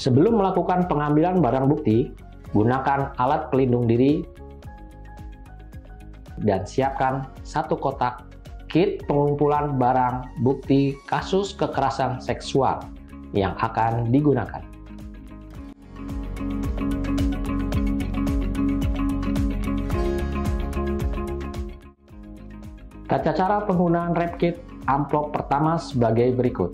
Sebelum melakukan pengambilan barang bukti, gunakan alat pelindung diri dan siapkan satu kotak kit pengumpulan barang bukti kasus kekerasan seksual yang akan digunakan. Tata cara penggunaan rap kit amplop pertama sebagai berikut.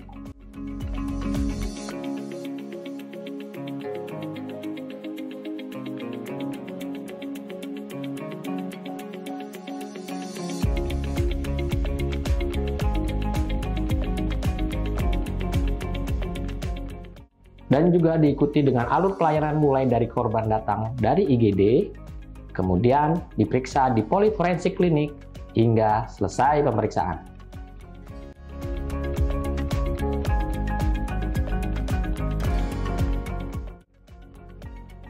Dan juga diikuti dengan alur pelayanan mulai dari korban datang dari IGD, kemudian diperiksa di poliforensik klinik hingga selesai pemeriksaan.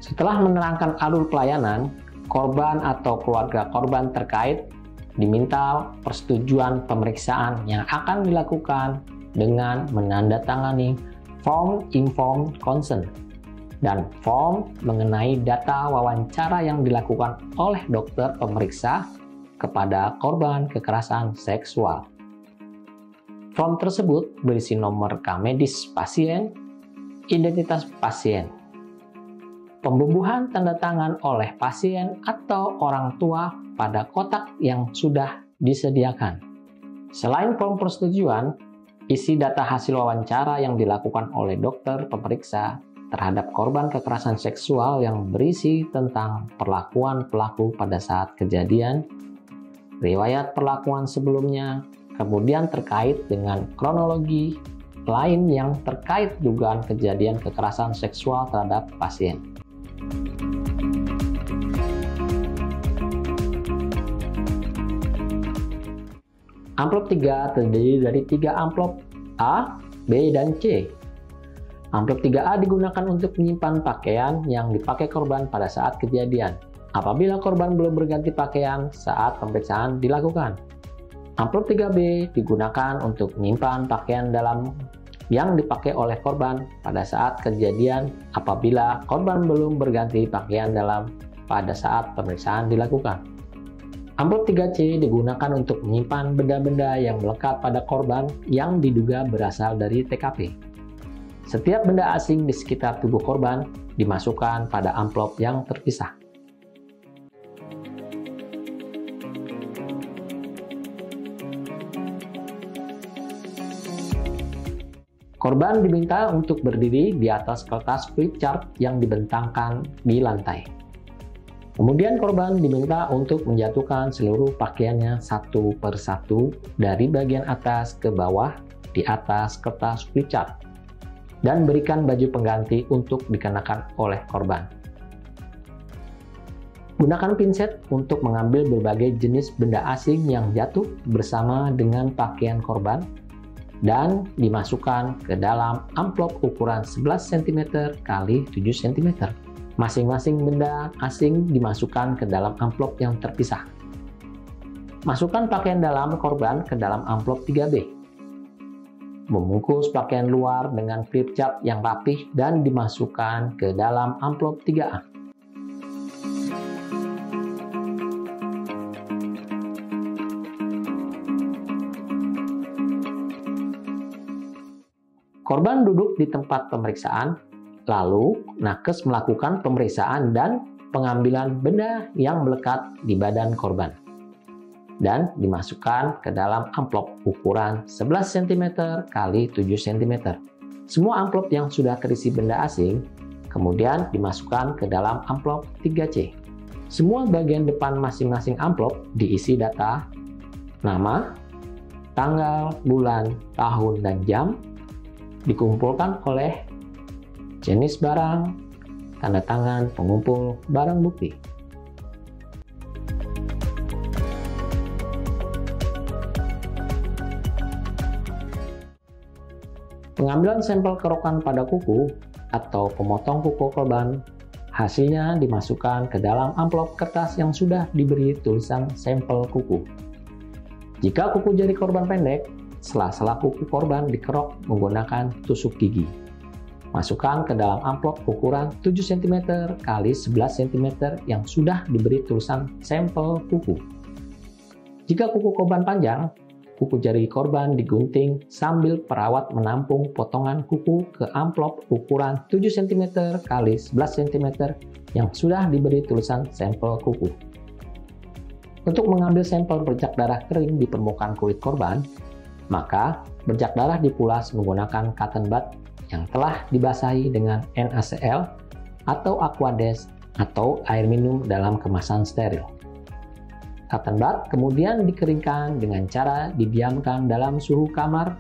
Setelah menerangkan alur pelayanan, korban atau keluarga korban terkait diminta persetujuan pemeriksaan yang akan dilakukan dengan menandatangani form informed consent dan form mengenai data wawancara yang dilakukan oleh dokter pemeriksa kepada korban kekerasan seksual. Form tersebut berisi nomor rekam medis pasien, identitas pasien, pembubuhan tanda tangan oleh pasien atau orang tua pada kotak yang sudah disediakan. Selain form persetujuan, isi data hasil wawancara yang dilakukan oleh dokter pemeriksa terhadap korban kekerasan seksual yang berisi tentang perlakuan pelaku pada saat kejadian, riwayat perlakuan sebelumnya, kemudian terkait dengan kronologi lain yang terkait dugaan kejadian kekerasan seksual terhadap pasien. Amplop 3 terdiri dari 3 amplop A, B, dan C. Amplop 3A digunakan untuk menyimpan pakaian yang dipakai korban pada saat kejadian, apabila korban belum berganti pakaian saat pemeriksaan dilakukan. Amplop 3B digunakan untuk menyimpan pakaian dalam yang dipakai oleh korban pada saat kejadian, apabila korban belum berganti pakaian dalam pada saat pemeriksaan dilakukan. Amplop 3C digunakan untuk menyimpan benda-benda yang melekat pada korban yang diduga berasal dari TKP. Setiap benda asing di sekitar tubuh korban dimasukkan pada amplop yang terpisah. Korban diminta untuk berdiri di atas kertas flip chart yang dibentangkan di lantai. Kemudian korban diminta untuk menjatuhkan seluruh pakaiannya satu per satu dari bagian atas ke bawah di atas kertas flip chart dan berikan baju pengganti untuk dikenakan oleh korban. Gunakan pinset untuk mengambil berbagai jenis benda asing yang jatuh bersama dengan pakaian korban dan dimasukkan ke dalam amplop ukuran 11 cm x 7 cm. Masing-masing benda asing dimasukkan ke dalam amplop yang terpisah. Masukkan pakaian dalam korban ke dalam amplop 3B. Membungkus pakaian luar dengan flip chart yang rapih dan dimasukkan ke dalam amplop 3A. Korban duduk di tempat pemeriksaan. Lalu, nakes melakukan pemeriksaan dan pengambilan benda yang melekat di badan korban dan dimasukkan ke dalam amplop ukuran 11 cm x 7 cm. Semua amplop yang sudah terisi benda asing kemudian dimasukkan ke dalam amplop 3C. Semua bagian depan masing-masing amplop diisi data, nama, tanggal, bulan, tahun, dan jam, dikumpulkan oleh jenis barang, tanda tangan pengumpul barang bukti. Pengambilan sampel kerokan pada kuku atau pemotong kuku korban, hasilnya dimasukkan ke dalam amplop kertas yang sudah diberi tulisan sampel kuku. Jika kuku jari korban pendek, sela-sela kuku korban dikerok menggunakan tusuk gigi. Masukkan ke dalam amplop ukuran 7 cm x 11 cm yang sudah diberi tulisan sampel kuku. Jika kuku korban panjang, kuku jari korban digunting sambil perawat menampung potongan kuku ke amplop ukuran 7 cm x 11 cm yang sudah diberi tulisan sampel kuku. Untuk mengambil sampel bercak darah kering di permukaan kulit korban, maka bercak darah dipulas menggunakan cotton bud yang telah dibasahi dengan NaCl atau Aquades atau air minum dalam kemasan steril. Cotton bud kemudian dikeringkan dengan cara didiamkan dalam suhu kamar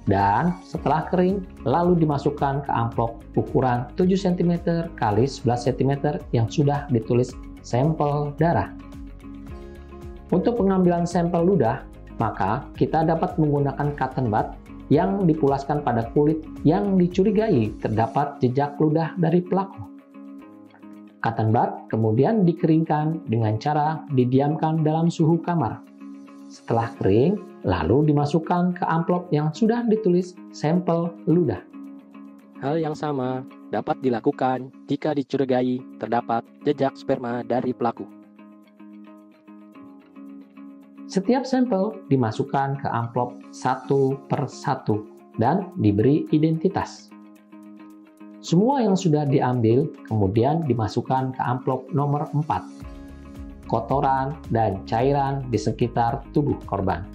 dan setelah kering lalu dimasukkan ke amplop ukuran 7 cm x 11 cm yang sudah ditulis sampel darah. Untuk pengambilan sampel ludah, maka kita dapat menggunakan cotton bud yang dipulaskan pada kulit yang dicurigai terdapat jejak ludah dari pelaku. Cotton bud kemudian dikeringkan dengan cara didiamkan dalam suhu kamar. Setelah kering, lalu dimasukkan ke amplop yang sudah ditulis sampel ludah. Hal yang sama dapat dilakukan jika dicurigai terdapat jejak sperma dari pelaku. Setiap sampel dimasukkan ke amplop satu per satu dan diberi identitas. Semua yang sudah diambil kemudian dimasukkan ke amplop nomor 4, kotoran dan cairan di sekitar tubuh korban.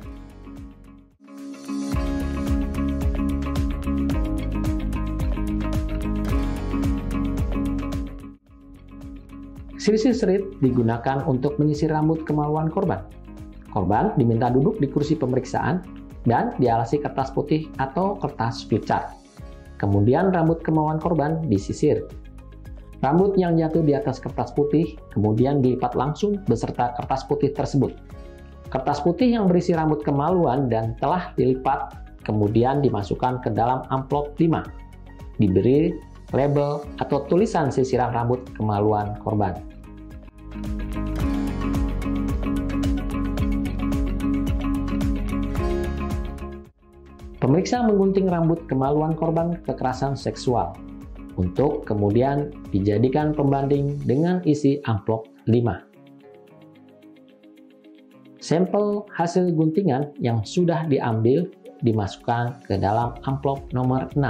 Sisir serit digunakan untuk menyisir rambut kemaluan korban. Korban diminta duduk di kursi pemeriksaan dan dialasi kertas putih atau kertas flipchart. Kemudian rambut kemaluan korban disisir. Rambut yang jatuh di atas kertas putih kemudian dilipat langsung beserta kertas putih tersebut. Kertas putih yang berisi rambut kemaluan dan telah dilipat kemudian dimasukkan ke dalam amplop 5. Diberi label atau tulisan sisiran rambut kemaluan korban. Pemeriksa menggunting rambut kemaluan korban kekerasan seksual untuk kemudian dijadikan pembanding dengan isi amplop 5. Sampel hasil guntingan yang sudah diambil dimasukkan ke dalam amplop nomor 6.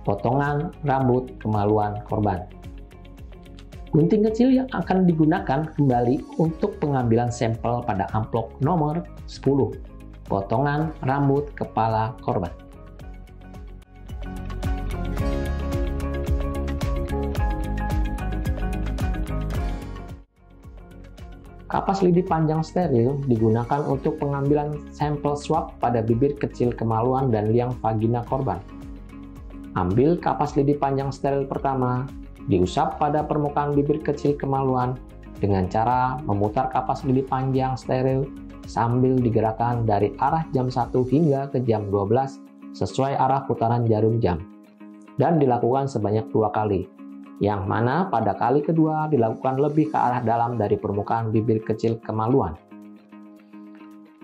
Potongan rambut kemaluan korban. Gunting kecil yang akan digunakan kembali untuk pengambilan sampel pada amplop nomor 10. Potongan rambut kepala korban. Kapas lidi panjang steril digunakan untuk pengambilan sampel swab pada bibir kecil kemaluan dan liang vagina korban. Ambil kapas lidi panjang steril pertama, diusap pada permukaan bibir kecil kemaluan dengan cara memutar kapas lidi panjang steril sambil digerakkan dari arah jam 1 hingga ke jam 12 sesuai arah putaran jarum jam dan dilakukan sebanyak 2 kali, yang mana pada kali kedua dilakukan lebih ke arah dalam dari permukaan bibir kecil kemaluan.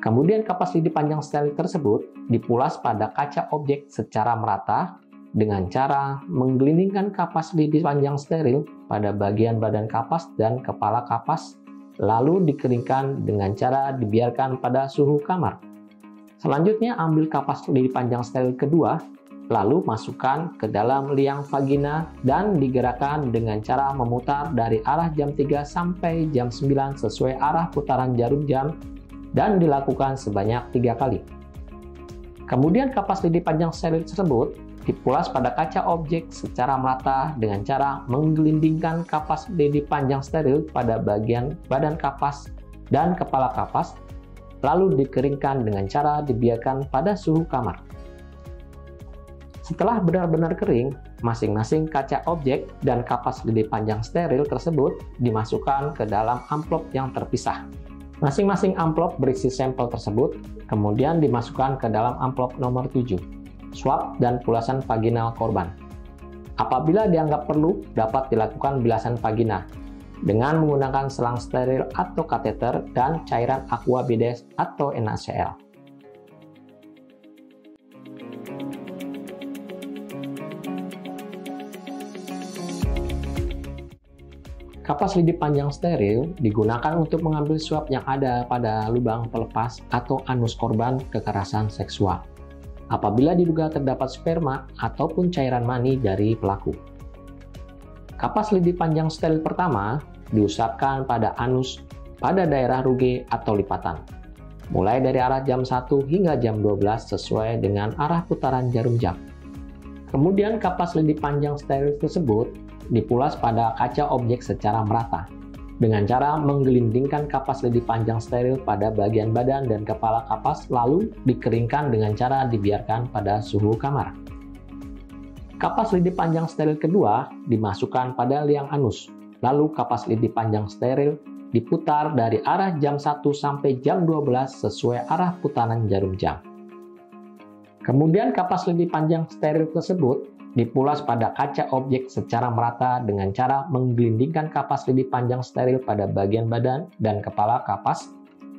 Kemudian kapas lidi panjang steril tersebut dipulas pada kaca objek secara merata dengan cara menggelindingkan kapas lidi panjang steril pada bagian badan kapas dan kepala kapas, lalu dikeringkan dengan cara dibiarkan pada suhu kamar. Selanjutnya ambil kapas lidi panjang steril kedua, lalu masukkan ke dalam liang vagina dan digerakkan dengan cara memutar dari arah jam 3 sampai jam 9 sesuai arah putaran jarum jam dan dilakukan sebanyak 3 kali. Kemudian kapas lidi panjang steril tersebut dipulas pada kaca objek secara merata dengan cara menggelindingkan kapas lidi panjang steril pada bagian badan kapas dan kepala kapas, lalu dikeringkan dengan cara dibiarkan pada suhu kamar. Setelah benar-benar kering, masing-masing kaca objek dan kapas lidi panjang steril tersebut dimasukkan ke dalam amplop yang terpisah. Masing-masing amplop berisi sampel tersebut, kemudian dimasukkan ke dalam amplop nomor 7. Swab dan pulasan vaginal korban. Apabila dianggap perlu, dapat dilakukan bilasan vagina dengan menggunakan selang steril atau kateter dan cairan aqua bides atau NaCl. Kapas lidi panjang steril digunakan untuk mengambil swab yang ada pada lubang pelepas atau anus korban kekerasan seksual apabila diduga terdapat sperma ataupun cairan mani dari pelaku. Kapas lidi panjang steril pertama diusapkan pada anus pada daerah ruge atau lipatan, mulai dari arah jam 1 hingga jam 12 sesuai dengan arah putaran jarum jam. Kemudian kapas lidi panjang steril tersebut dipulas pada kaca objek secara merata dengan cara menggelindingkan kapas lidi panjang steril pada bagian badan dan kepala kapas lalu dikeringkan dengan cara dibiarkan pada suhu kamar. Kapas lidi panjang steril kedua dimasukkan pada liang anus, lalu kapas lidi panjang steril diputar dari arah jam 1 sampai jam 12 sesuai arah putaran jarum jam. Kemudian kapas lidi panjang steril tersebut dipulas pada kaca objek secara merata dengan cara menggelindingkan kapas lidi panjang steril pada bagian badan dan kepala kapas,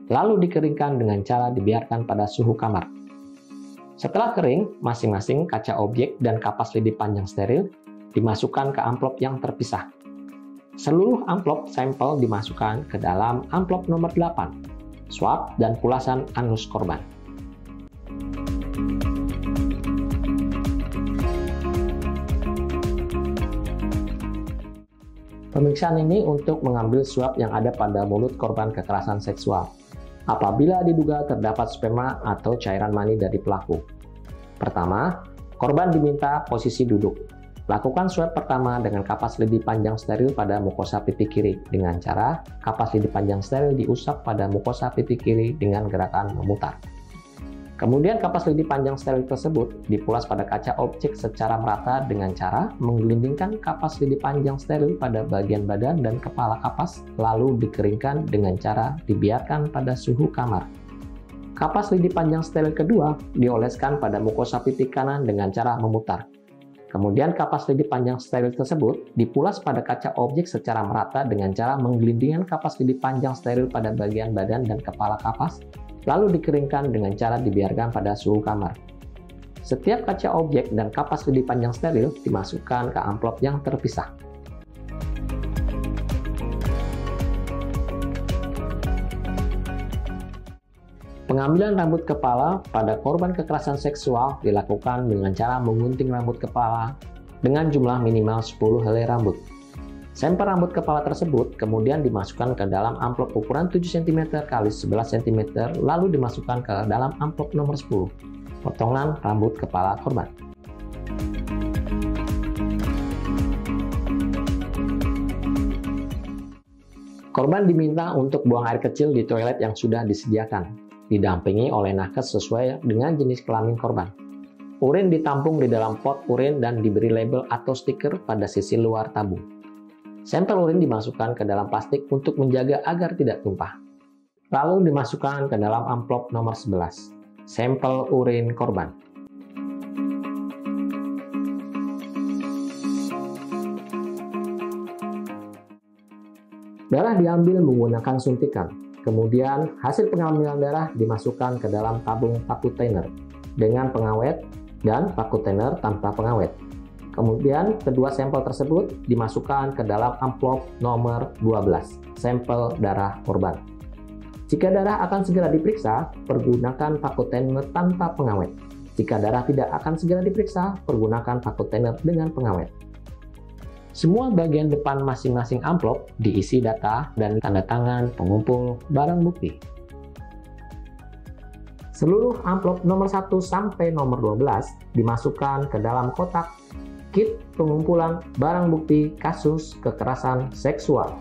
lalu dikeringkan dengan cara dibiarkan pada suhu kamar. Setelah kering, masing-masing kaca objek dan kapas lidi panjang steril dimasukkan ke amplop yang terpisah. Seluruh amplop sampel dimasukkan ke dalam amplop nomor 8, swab dan pulasan anus korban. Pemeriksaan ini untuk mengambil swab yang ada pada mulut korban kekerasan seksual apabila diduga terdapat sperma atau cairan mani dari pelaku. Pertama, korban diminta posisi duduk. Lakukan swab pertama dengan kapas lidi panjang steril pada mukosa pipi kiri dengan cara kapas lidi panjang steril diusap pada mukosa pipi kiri dengan gerakan memutar. Kemudian kapas lidi panjang steril tersebut dipulas pada kaca objek secara merata dengan cara menggelindingkan kapas lidi panjang steril pada bagian badan dan kepala kapas, lalu dikeringkan dengan cara dibiarkan pada suhu kamar. Kapas lidi panjang steril kedua dioleskan pada mukosa pipi kanan dengan cara memutar. Kemudian kapas lidi panjang steril tersebut dipulas pada kaca objek secara merata dengan cara menggelindingkan kapas lidi panjang steril pada bagian badan dan kepala kapas, lalu dikeringkan dengan cara dibiarkan pada suhu kamar. Setiap kaca objek dan kapas lidi panjang steril dimasukkan ke amplop yang terpisah. Pengambilan rambut kepala pada korban kekerasan seksual dilakukan dengan cara mengunting rambut kepala dengan jumlah minimal 10 helai rambut. Sampel rambut kepala tersebut kemudian dimasukkan ke dalam amplop ukuran 7 cm x 11 cm lalu dimasukkan ke dalam amplop nomor 10, potongan rambut kepala korban. Korban diminta untuk buang air kecil di toilet yang sudah disediakan, didampingi oleh nakes sesuai dengan jenis kelamin korban. Urin ditampung di dalam pot urin dan diberi label atau stiker pada sisi luar tabung. Sampel urin dimasukkan ke dalam plastik untuk menjaga agar tidak tumpah. Lalu dimasukkan ke dalam amplop nomor 11, sampel urin korban. Darah diambil menggunakan suntikan. Kemudian hasil pengambilan darah dimasukkan ke dalam tabung paku thinner dengan pengawet dan paku thinner tanpa pengawet. Kemudian kedua sampel tersebut dimasukkan ke dalam amplop nomor 12, sampel darah korban. Jika darah akan segera diperiksa, pergunakan paku thinner tanpa pengawet. Jika darah tidak akan segera diperiksa, pergunakan paku thinner dengan pengawet. Semua bagian depan masing-masing amplop diisi data dan tanda tangan pengumpul barang bukti. Seluruh amplop nomor 1 sampai nomor 12 dimasukkan ke dalam kotak kit pengumpulan barang bukti kasus kekerasan seksual.